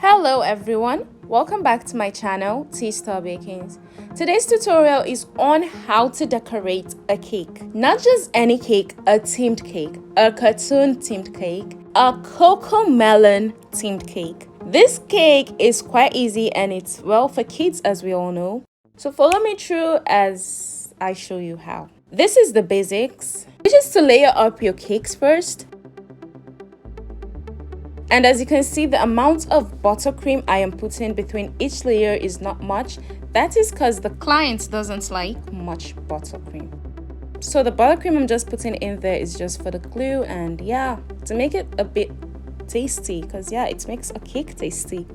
Hello everyone, welcome back to my channel Tea Star Bakings. Today's tutorial is on how to decorate a cake. Not just any cake, a themed cake, a cartoon themed cake, a Coco Melon themed cake. This cake is quite easy and it's well for kids, as we all know. So follow me through as I show you how. This is the basics, which is to layer up your cakes first. And as you can see, the amount of buttercream I am putting between each layer is not much. That is because the client doesn't like much buttercream. So the buttercream I'm just putting in there is just for the glue and yeah, to make it a bit tasty, because yeah, it makes a cake tasty.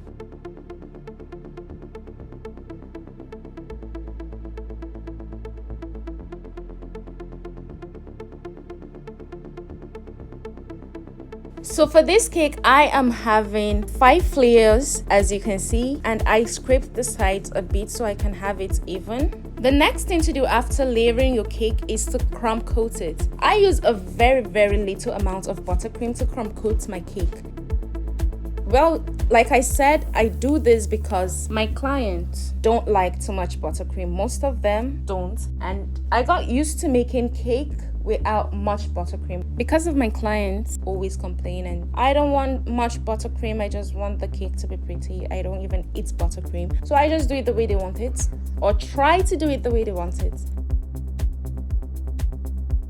So for this cake, I am having 5 layers, as you can see, and I scraped the sides a bit so I can have it even. The next thing to do after layering your cake is to crumb coat it. I use a very little amount of buttercream to crumb coat my cake. Well, like I said, I do this because my clients don't like too much buttercream. Most of them don't, and I got used to making cake without much buttercream because of my clients always complain, and I don't want much buttercream. I just want the cake to be pretty. I don't even eat buttercream, so I just do it the way they want it, or try to do it the way they want it.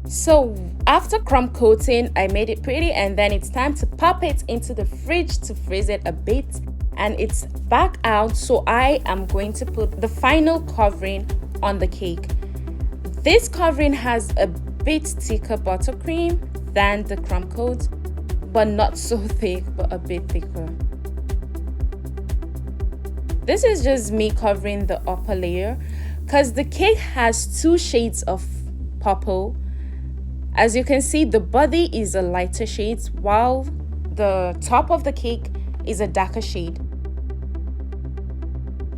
So after crumb coating, I made it pretty, and then it's time to pop it into the fridge to freeze it a bit, and it's back out. So I am going to put the final covering on the cake. This covering has a bit thicker buttercream than the crumb coat, but not so thick, but a bit thicker. This is just me covering the upper layer because the cake has 2 shades of purple. As you can see, the body is a lighter shade while the top of the cake is a darker shade.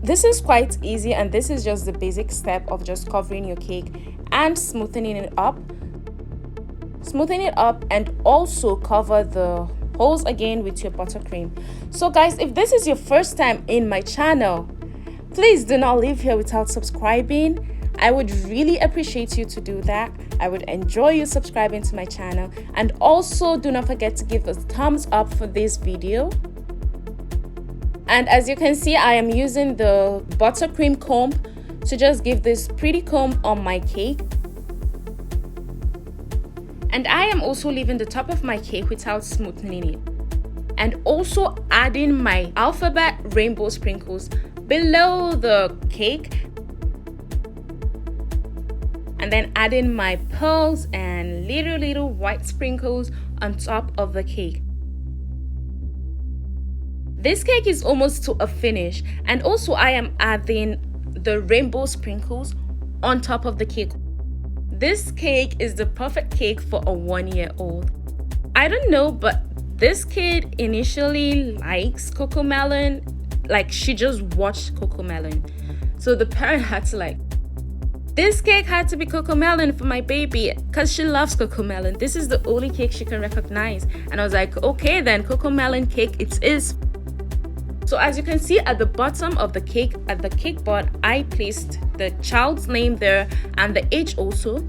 This is quite easy, and this is just the basic step of just covering your cake and smoothing it up. And also cover the holes again with your buttercream. So guys, if this is your first time in my channel, please do not leave here without subscribing. I would really appreciate you to do that. I would enjoy you subscribing to my channel, and also do not forget to give a thumbs up for this video. And as you can see, I am using the buttercream comb to just give this pretty comb on my cake. And I am also leaving the top of my cake without smoothing it, and also adding my alphabet rainbow sprinkles below the cake, and then adding my pearls and little white sprinkles on top of the cake. This cake is almost to a finish, and also I am adding the rainbow sprinkles on top of the cake. This cake is the perfect cake for a 1-year-old. I don't know, but this kid initially likes Coco Melon. Like, she just watched Coco Melon. So the parent had to this cake had to be Coco Melon for my baby because she loves Coco Melon. This is the only cake she can recognize. And I was like, okay then, Coco Melon cake it is. So as you can see at the bottom of the cake, at the cake board, I placed the child's name there and the age also.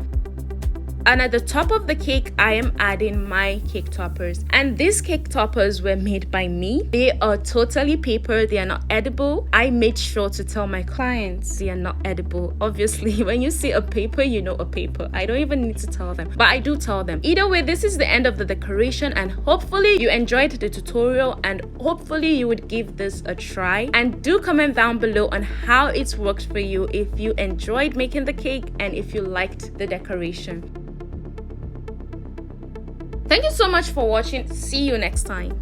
And at the top of the cake, I am adding my cake toppers. And these cake toppers were made by me. They are totally paper. They are not edible. I made sure to tell my clients they are not edible. Obviously, when you see a paper, you know a paper. I don't even need to tell them, but I do tell them. Either way, this is the end of the decoration, and hopefully you enjoyed the tutorial, and hopefully you would give this a try. And do comment down below on how it worked for you, if you enjoyed making the cake and if you liked the decoration. Thank you so much for watching. See you next time.